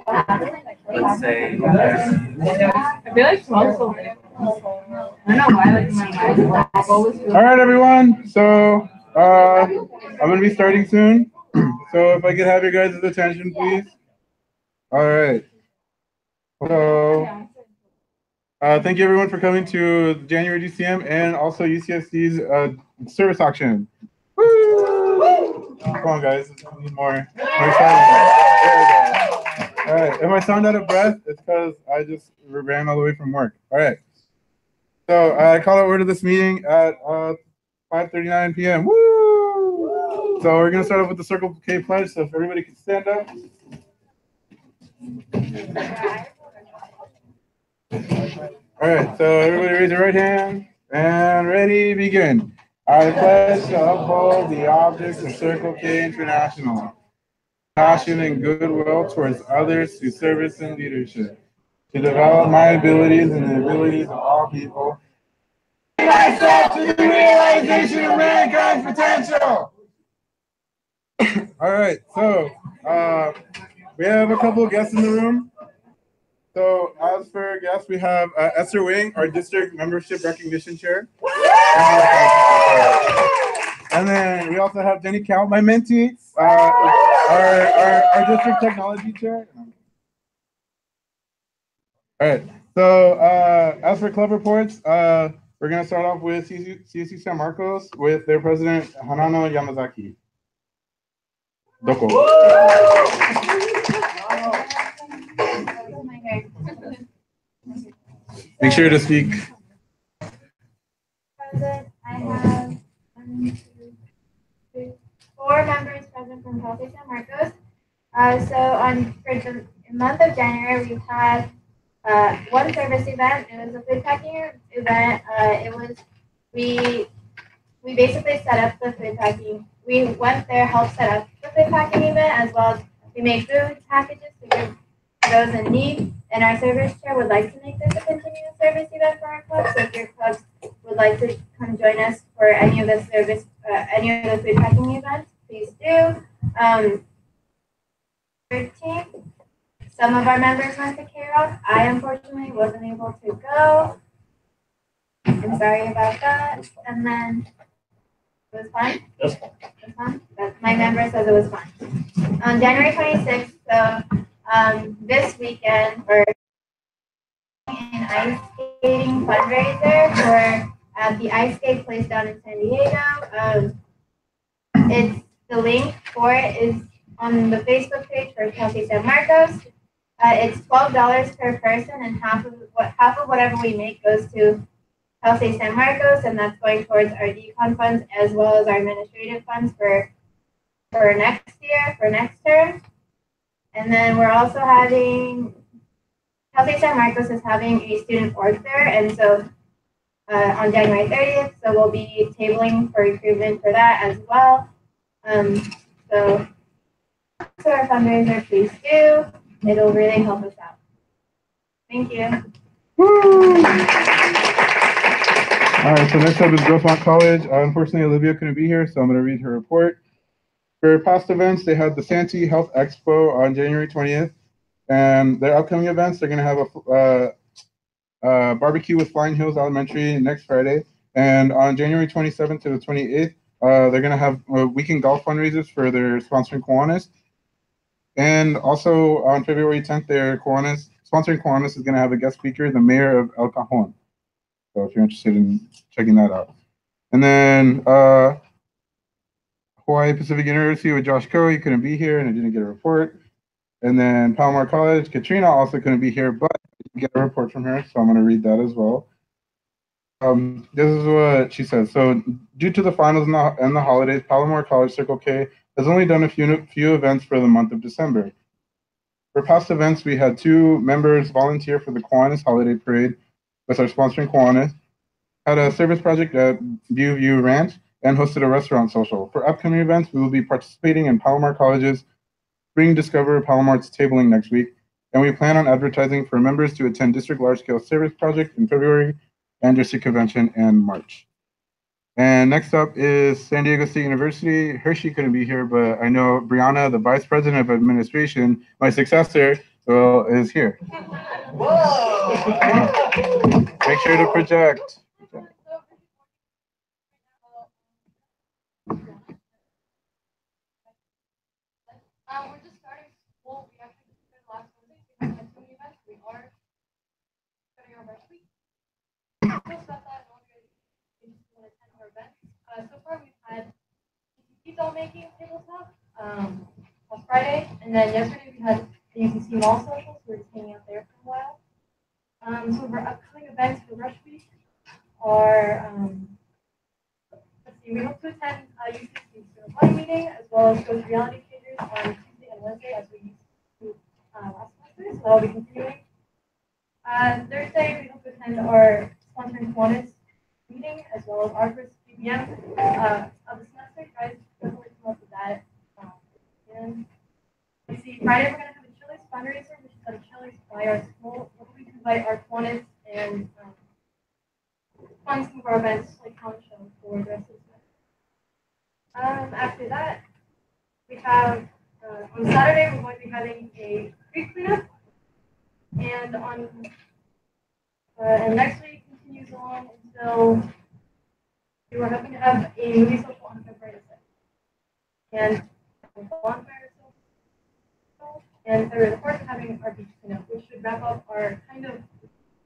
Let's say. I feel like smells so good. I don't know why, like my mind always feels. All right, everyone. So I'm gonna be starting soon. So if I could have your guys' attention, please. All right. So thank you everyone for coming to the January DCM and also UCSC's service auction. Woo! Come on, guys. We need more excitement. All right. If I sound out of breath, it's because I just ran all the way from work. All right. So I call out order this meeting at 5:39 p.m. Woo! So we're gonna start off with the Circle K pledge. So if everybody can stand up. All right. So everybody raise your right hand and ready, begin. I pledge to uphold the objects of Circle K International, passion and goodwill towards others through service and leadership, to develop my abilities and the abilities of all people, myself to the realization of mankind's potential. All right, so we have a couple of guests in the room. So as for guests, we have Esther Wing, our district membership recognition chair. And then we also have Jenny Cal, my mentee, our district technology chair. All right, so as for club reports, we're going to start off with CSC San Marcos with their president, Hanano Yamazaki. Doko. Make sure to speak. Present, I have 1, 2, 3, 4 members present from Healthy San Marcos. For the month of January, we've had one service event. It was a food packing event. We basically set up the food packing. We went there, helped set up the food packing event, as well as we made food packages to give those in need. And our service chair would like to make this a continuous service event for our club. So if your clubs would like to come join us for any of the food packing events, please do. 13. Some of our members went to K-Rock. I unfortunately wasn't able to go. I'm sorry about that. And then it was fun. It was fun. My member says it was fun. On January 26th, so this weekend, we're an ice skating fundraiser for the ice skate place down in San Diego. The link for it is on the Facebook page for Healthy San Marcos. It's $12 per person, and half of whatever we make goes to Healthy San Marcos, and that's going towards our decon funds as well as our administrative funds for next year, for next term. And then we're also having, Healthy San Marcos is having a student org fair, and so on January 30th, so we'll be tabling for recruitment for that as well. So our fundraiser, please do. It'll really help us out. Thank you. Woo! All right, so next up is Grossmont College. Unfortunately, Olivia couldn't be here, so I'm going to read her report. For past events, they had the Santee Health Expo on January 20th, and their upcoming events, they're going to have a barbecue with Flying Hills Elementary next Friday, and on January 27th to the 28th, they're going to have weekend golf fundraisers for their sponsoring Kiwanis. And also on February 10th, their sponsoring Kiwanis is going to have a guest speaker, the mayor of El Cajon. So if you're interested in checking that out. And then Hawaii Pacific University with Josh Coe, he couldn't be here and I didn't get a report. And then Palomar College, Katrina also couldn't be here, but I did get a report from her, so I'm going to read that as well. This is what she says. So due to the finals and the holidays, Palomar College Circle K has only done a few events for the month of December. For past events, we had 2 members volunteer for the Kiwanis Holiday Parade with our sponsoring Kiwanis, had a service project at View Ranch, and hosted a restaurant social. For upcoming events, we will be participating in Palomar College's Spring Discover Palomar's tabling next week, and we plan on advertising for members to attend District Large Scale Service Project in February and District Convention in March. And next up is San Diego State University. Hershey couldn't be here, but I know Brianna, the Vice President of Administration, my successor, Well, is here. Whoa! Make sure to project. We're just starting school. We actually just started last Wednesday, so we haven't had too many events. We are starting our rush week. We'll start that and all you guys want to attend our events. So far, we've had doll making tabletop on Friday, and then yesterday we had the UCC Mall Social, so we're just hanging out there for a while. So our upcoming events for Rush Week are, let's see, we hope to attend UCC student body meeting, as well as go to reality changers on Tuesday and Wednesday, as we used to last semester, so that will be continuing. Thursday, we hope to attend our sponsoring Kiwanis meeting, as well as our first DCM of the semester. Guys, definitely come up with that. And let's see, Friday we're going to have a Chili's fundraiser, which is at a Chili's by our school. We're hoping to invite our Kiwanis and fund some of our events, like talent show, for the rest of the semester. After that, we have, on Saturday, we're going to be having a creek cleanup. And on and next week continues on until we were hoping to have a movie social on February 6th. And bonfire social. And February the 4th, having our beach cleanup, which should wrap up our kind of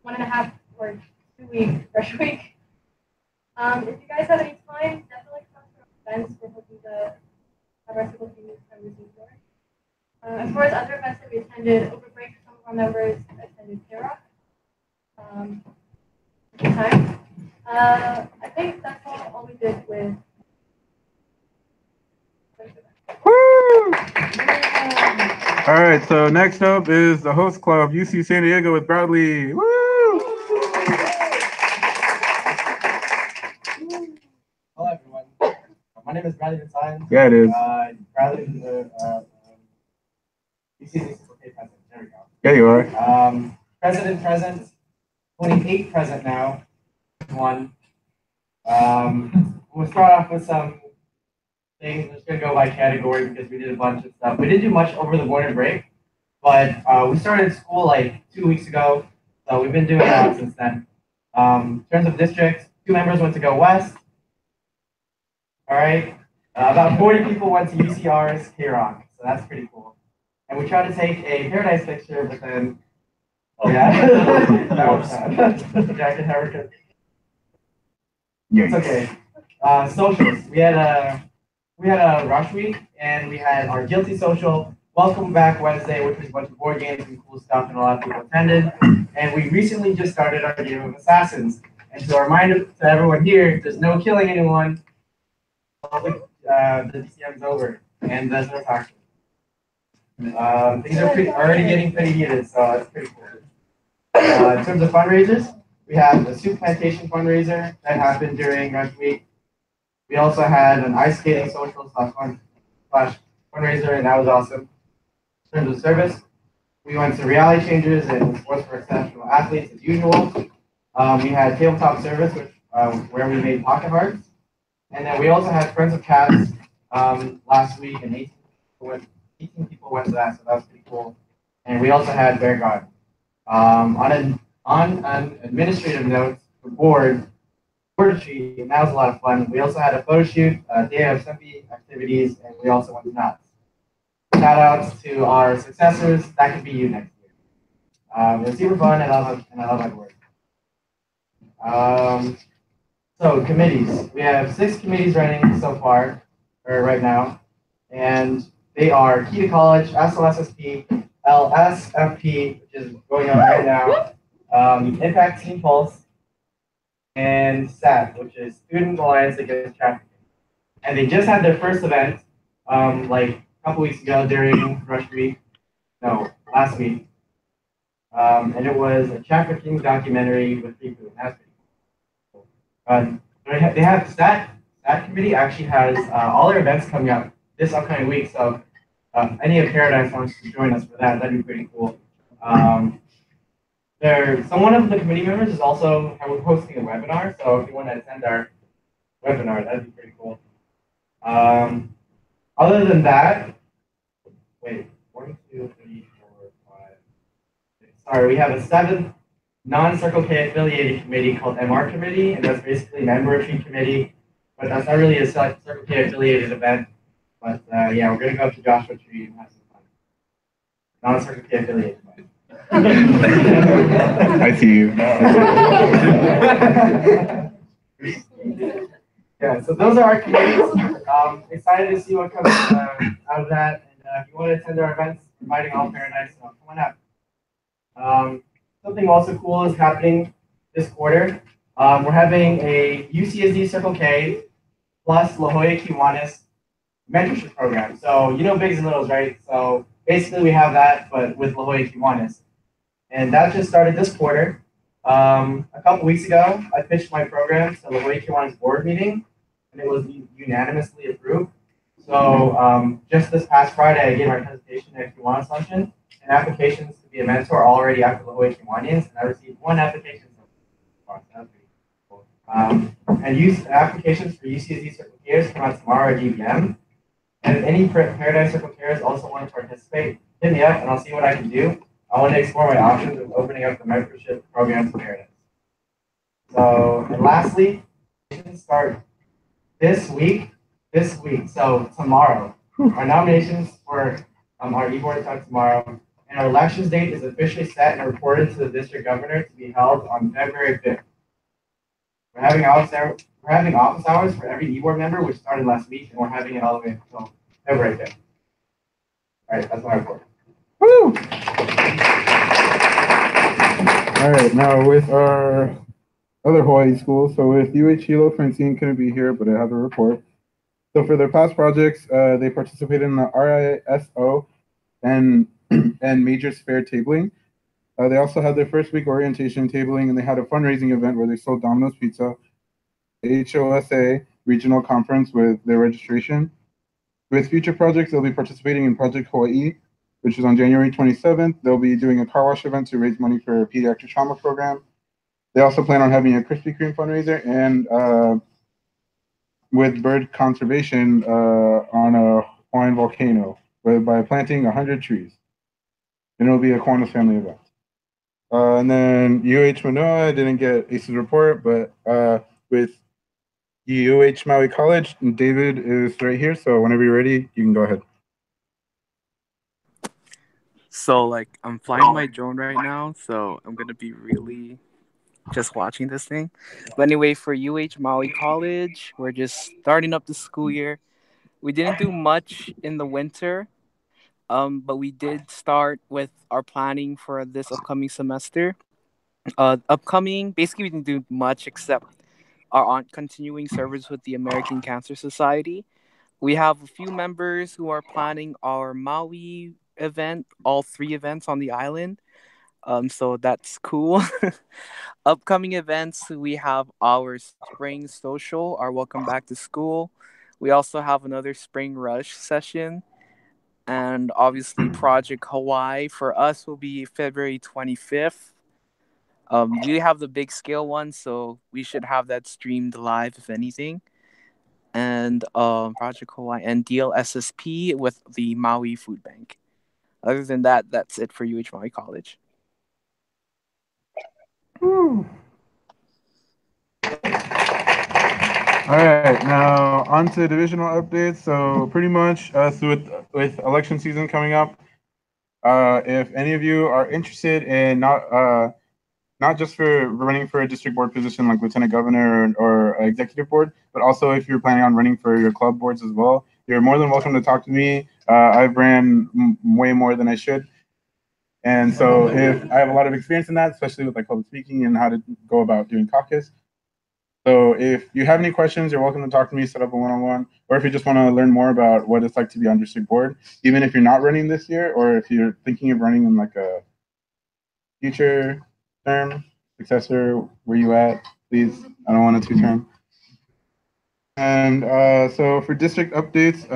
1.5 or 2 week rush week. If you guys have any time, definitely come to our events. We're hoping to have our school team members for. As far as other events that we attended over break, some of our members attended K-Rock. Time. I think that's all we did with. Woo! All right, so next up is the host club, UC San Diego with Bradley. Woo! Hello, everyone. My name is Bradley Science. Yeah, it is. Bradley is the UC president. There we go. Yeah, you are. President present, 28 present now. One. We'll start off with some things. I'm just going to go by category because we did a bunch of stuff. We didn't do much over the winter break, but we started school like 2 weeks ago, so we've been doing a lot since then. In terms of districts, 2 members went to Go West. All right. About 40 people went to UCR's K-Rock, so that's pretty cool. And we tried to take a paradise picture, but then, yeah, that was sad. Jacket haircut. It's okay. Socials. We had a rush week, and we had our guilty social. Welcome back Wednesday, which was a bunch of board games and cool stuff, and a lot of people attended. And we recently just started our game of Assassins. And so a reminder to everyone here: there's no killing anyone. The DCM's over, and there's no talking. Things are already getting pretty heated, so that's pretty cool. In terms of fundraisers, we have the Soup Plantation fundraiser that happened during Rush Week. We also had an ice skating social slash fundraiser, and that was awesome. In terms of service, we went to reality changers and sports for exceptional athletes as usual. We had tabletop service, which where we made pocket hearts. And then we also had Friends of Cats last week, and 18 people went to that, so that was pretty cool. And we also had Bear God. On an administrative note, the board retreat, and that was a lot of fun. We also had a photo shoot, day of Sempi activities, and we also went to Knott's. Shout outs to our successors. That could be you next year. It was super fun, and I love my work. So committees. We have 6 committees running so far, or right now, and they are Key to College, SLSSP, LSFP, which is going on right now, Impact Teen Pulse, and SAT, which is Student Alliance Against Trafficking. And they just had their first event, like a couple weeks ago during Rush Week. No, last week. And it was a trafficking documentary with people. That's pretty cool. They have that committee actually has all their events coming up this upcoming week. So any of Paradise wants to join us for that, that'd be pretty cool. One of the committee members is also hosting a webinar. So if you want to attend our webinar, that'd be pretty cool. Other than that, wait, 1, 2, 3, 4, 5, we have a seventh non-Circle K affiliated committee called MR Committee, and that's basically membership committee, but that's not really a Circle K affiliated event. But yeah, we're gonna go up to Joshua Tree and have some fun. Non-Circle K affiliated event. I see you. Yeah, so those are our committees. Excited to see what comes out of that. And if you want to attend our events, inviting all Paradise, so come on up. Something also cool is happening this quarter. We're having a UCSD Circle K plus La Jolla Kiwanis mentorship program. So you know Bigs and Littles, right? So basically we have that, but with La Jolla Kiwanis. And that just started this quarter. A couple weeks ago, I pitched my program to La Jolla Kiwanis board meeting, and it was unanimously approved. So just this past Friday, I gave my presentation at Kiwanis Luncheon, and applications to be a mentor are already after La Jolla Kiwanians, and I received one application. That's pretty cool. And applications for UCSD Circle Kers come out tomorrow at DCM. And if any Paradise Circle Kers also want to participate, hit me up, and I'll see what I can do. I want to explore my options of opening up the mentorship program to Paradise. So, and lastly, start this week, so tomorrow. Our nominations for our e-board start tomorrow, and our elections date is officially set and reported to the district governor to be held on February 5th. We're having office hours for every e-board member, which started last week, and we're having it all the way until February 5th. All right, that's my report. Woo! All right, now with our other Hawaii schools, so with UH Hilo, Francine couldn't be here, but I have a report. So for their past projects, they participated in the RISO and Majors Fair tabling. They also had their first week orientation tabling, and they had a fundraising event where they sold Domino's Pizza, the HOSA regional conference with their registration. With future projects, they'll be participating in Project Hawaii, which is on January 27th. They'll be doing a car wash event to raise money for a pediatric trauma program. They also plan on having a Krispy Kreme fundraiser and with bird conservation on a Hawaiian volcano by planting 100 trees. And it'll be a Kiwanis family event. And then UH Manoa, I didn't get ACE's report, but with UH Maui College, David is right here. So whenever you're ready, you can go ahead. So like I'm flying my drone right now, so I'm gonna be really just watching this thing. But anyway, for UH Maui College, we're just starting up the school year. We didn't do much in the winter, but we did start with our planning for this upcoming semester. Basically, we didn't do much except our continuing service with the American Cancer Society. We have a few members who are planning our Maui event, all three events on the island. So that's cool. Upcoming events, we have our spring social, our welcome back to school. We also have another spring rush session. And obviously, Project Hawaii for us will be February 25th. We have the big scale one, so we should have that streamed live, if anything. And Project Hawaii and DLSSP with the Maui Food Bank. Other than that, that's it for UH Maui College. Woo. All right, now on to divisional updates. So pretty much with election season coming up, if any of you are interested in not just for running for a district board position like lieutenant governor or executive board, but also if you're planning on running for your club boards as well, you're more than welcome to talk to me. I've ran way more than I should. And so if I have a lot of experience in that, especially with like public speaking and how to go about doing caucus. So if you have any questions, you're welcome to talk to me, set up a one-on-one, or if you just want to learn more about what it's like to be on district board, even if you're not running this year, or if you're thinking of running in like a future term, successor, where you at, please, I don't want a two-term. And so for district updates,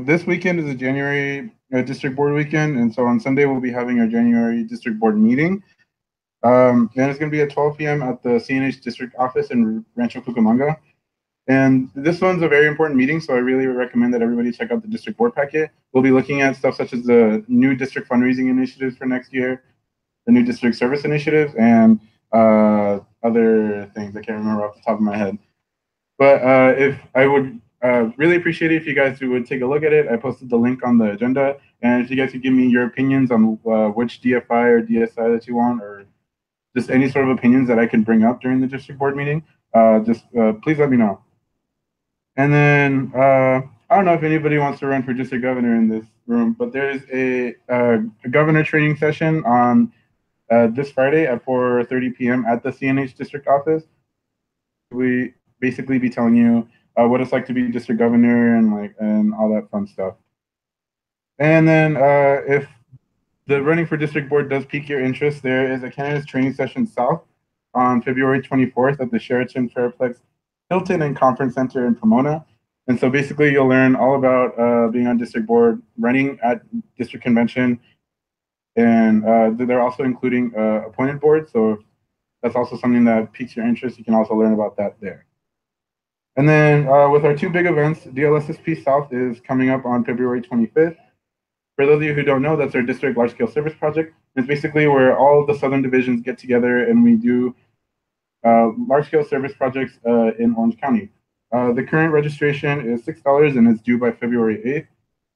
this weekend is a January district board weekend, and so on Sunday we'll be having our January district board meeting. And it's going to be at 12 p.m. at the CNH district office in Rancho Cucamonga. And this one's a very important meeting, so I really recommend that everybody check out the district board packet. We'll be looking at stuff such as the new district fundraising initiatives for next year, the new district service initiatives, and other things I can't remember off the top of my head. But if I would really appreciate it if you guys would take a look at it. I posted the link on the agenda, and if you guys could give me your opinions on which DFI or DSI that you want, or just any sort of opinions that I can bring up during the district board meeting, just please let me know. And then I don't know if anybody wants to run for district governor in this room, but there is a governor training session on this Friday at 4:30 p.m. at the CNH district office. We basically be telling you what it's like to be district governor and all that fun stuff. And then if the running for district board does pique your interest, there is a candidates training session south on February 24th at the Sheraton Fairplex Hilton and Conference Center in Pomona. And so basically you'll learn all about being on district board, running at district convention, and they're also including appointed board. So if that's also something that piques your interest, you can also learn about that there. And then with our two big events, DLSSP South is coming up on February 25th. For those of you who don't know, that's our district large-scale service project. It's basically where all of the southern divisions get together and we do large-scale service projects in Orange County. The current registration is $6 and it's due by February 8th.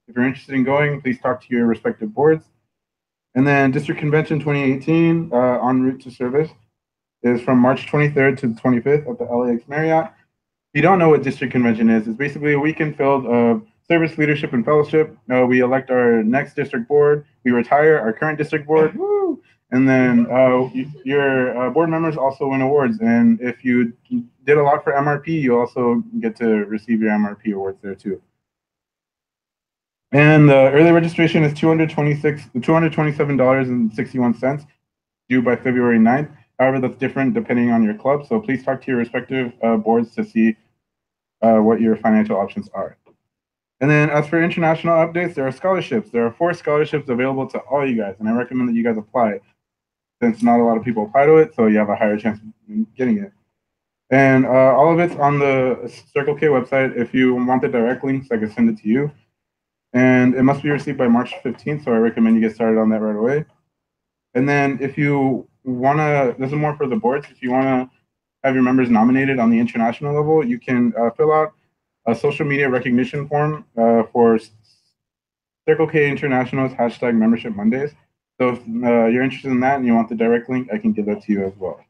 If you're interested in going, please talk to your respective boards. And then District Convention 2018, En route to service, is from March 23rd to the 25th at the LAX Marriott. If you don't know what District Convention is, it's basically a weekend filled of service, leadership, and fellowship. We elect our next district board. We retire our current district board. Woo! And then your board members also win awards. And if you did a lot for MRP, you also get to receive your MRP awards there too. And the early registration is $227.61 due by February 9th. However, that's different depending on your club. So please talk to your respective boards to see what your financial options are. And then as for international updates, there are scholarships. There are 4 scholarships available to all you guys, and I recommend that you guys apply since not a lot of people apply to it, so you have a higher chance of getting it. And all of it's on the Circle K website. If you want the direct links, I can send it to you. And it must be received by March 15th, so I recommend you get started on that right away. And then if you want to, this is more for the boards, if you want to have your members nominated on the international level, you can fill out a social media recognition form for Circle K International's #Membership Mondays. So if you're interested in that and you want the direct link, I can give that to you as well.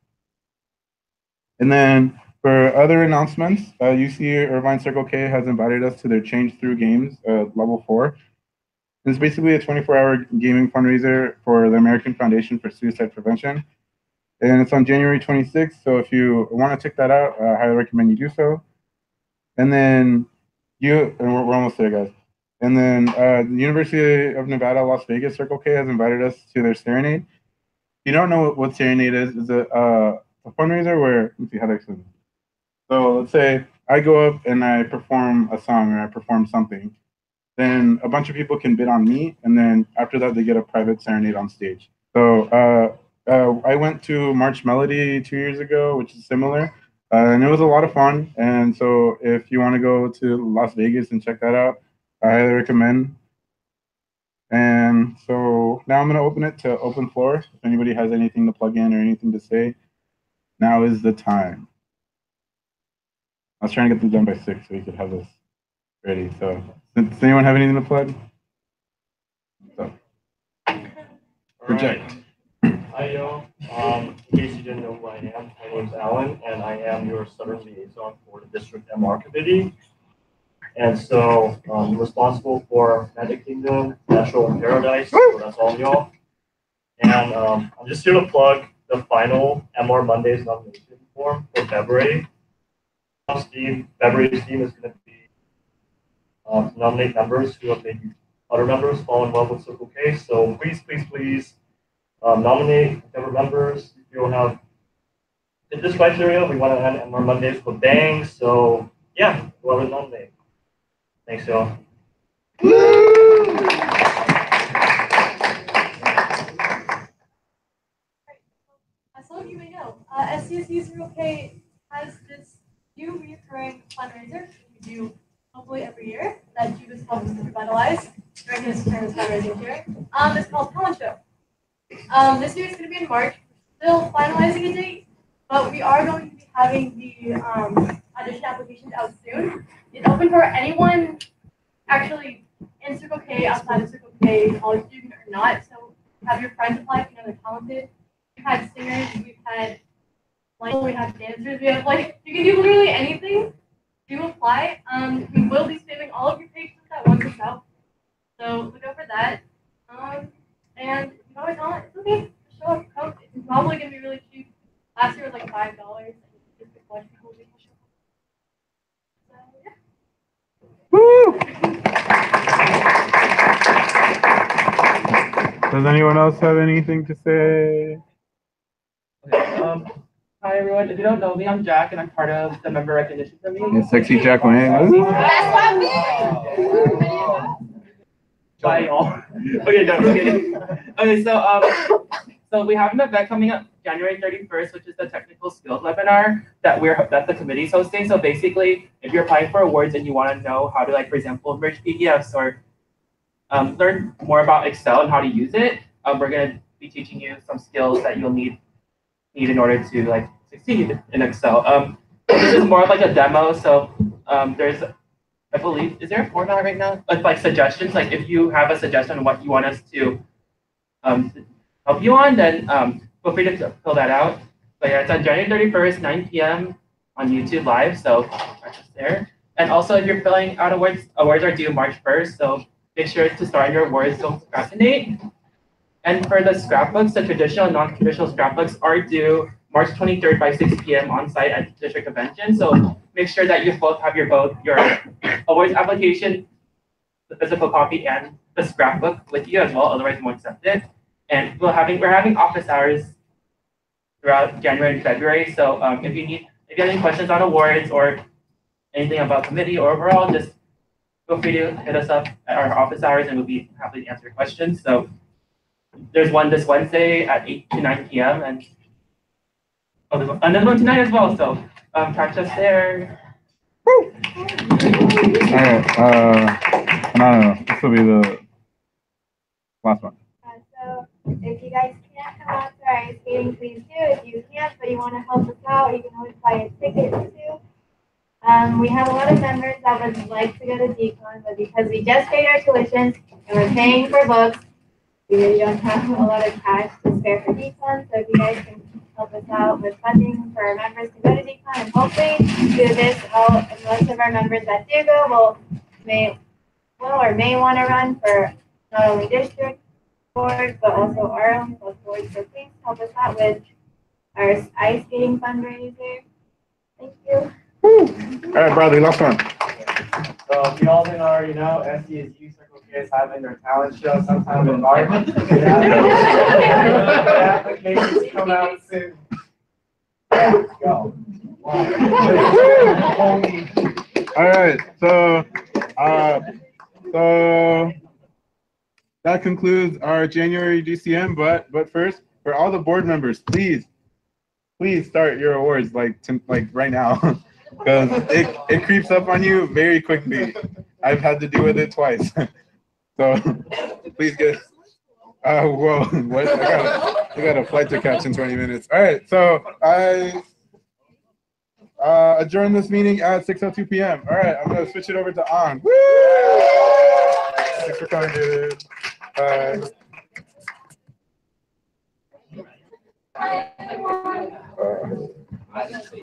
And then for other announcements, UC Irvine Circle K has invited us to their Change Through Games Level 4. It's basically a 24-hour gaming fundraiser for the American Foundation for Suicide Prevention. And it's on January 26th, so if you want to check that out, I highly recommend you do so. And then we're almost there, guys. And then the University of Nevada, Las Vegas Circle K has invited us to their Serenade. If you don't know what Serenade is a fundraiser where, let's see how to explain it. So let's say I go up and I perform a song or I perform something. Then a bunch of people can bid on me, and then after that, they get a private serenade on stage. So I went to March Melody 2 years ago, which is similar, and it was a lot of fun. And so if you want to go to Las Vegas and check that out, I highly recommend. And so now I'm going to open it to open floor. If anybody has anything to plug in or anything to say, now is the time. I was trying to get this done by 6 so we could have this ready. So does anyone have anything to plug? So, project. Hi, y'all. In case you didn't know who I am, my name is Alan, and I am your Southern Liaison for the District MR Committee. And so I'm responsible for Magic Kingdom, Natural Paradise, so that's all y'all. And I'm just here to plug the final MR Mondays nomination form for February. February's theme is going to be nominate members who have made other members fall in love with Circle K. So please, please, please nominate whichever members if you don't have in this criteria. We want to end MR Mondays with bang. So yeah, whoever nominate. Thanks, y'all. As some of you may know, SCSU Circle K has this new recurring fundraiser we do hopefully every year that Judas helps to revitalize during his fundraising year. It's called Talent Show. This year it's going to be in March. Still finalizing a date, but we are going to be having the audition applications out soon. It's open for anyone actually in Circle K, outside of Circle K, college student or not. So have your friends apply if you know they're talented. We've had singers, we've had we have dancers, we have you can do literally anything. Do apply. We will be spamming all of your pages that once it's out. So look out for that. And if you know it's not, it's okay. Just show up. Come. It's probably gonna be really cheap. Last year was like $5. And just a bunch of people didn't show up. So yeah. Woo! Does anyone else have anything to say? Okay, hi everyone. If you don't know me, I'm Jack, and I'm part of the member recognition committee. Yeah, sexy Jack Wayne. Bye all. Okay, no, okay. Okay, so we have an event coming up January 31st, which is the technical skills webinar that the committee's hosting. So basically, if you're applying for awards and you want to know how to, like, for example, merge PDFs or learn more about Excel and how to use it, we're gonna be teaching you some skills that you'll need in order to, like, succeed in Excel. This is more of like a demo. So there's, I believe, is there a format right now? Like suggestions, like if you have a suggestion on what you want us to help you on, then feel free to fill that out. But yeah, it's on January 31st, 9 p.m. on YouTube Live, so catch us there. And also, if you're filling out awards are due March 1st, so make sure to start your awards, don't procrastinate. And for the scrapbooks, the traditional and non-traditional scrapbooks are due March 23rd by 6 p.m. on site at the district convention. So make sure that you both have your awards application, the physical copy, and the scrapbook with you as well. Otherwise, we won't accept it. And we're having office hours throughout January and February. So if you have any questions on awards or anything about committee or overall, just feel free to hit us up at our office hours, and we'll be happy to answer your questions. So there's one this Wednesday at 8 to 9 p.m. and there's another one tonight as well. So catch us there. Woo! All right. No. This will be the last one. So if you guys can't come out to our ice skating, please do. If you can't, but you want to help us out, you can always buy a ticket too. We have a lot of members that would like to go to DCON, but because we just paid our tuitions and we're paying for books, we really don't have a lot of cash to spare for DCON. So if you guys can help us out with funding for our members to go to DCON and hopefully do this, and most of our members that do go may want to run for not only district board, but also our own board. So please help us out with our ice skating fundraiser. Thank you. All right, Bradley, last one. So we all already know SDSU Circle K is having their talent show sometime in March. Applications come out soon. Let's go. All right, so that concludes our January DCM. But first, for all the board members, please start your awards like right now. Because it creeps up on you very quickly. I've had to deal with it twice. So please get. Whoa! What? I got a flight to catch in 20 minutes. All right. So I adjourn this meeting at 6:02 p.m. All right. I'm gonna switch it over to On. Woo! Thanks for coming, dude. Bye.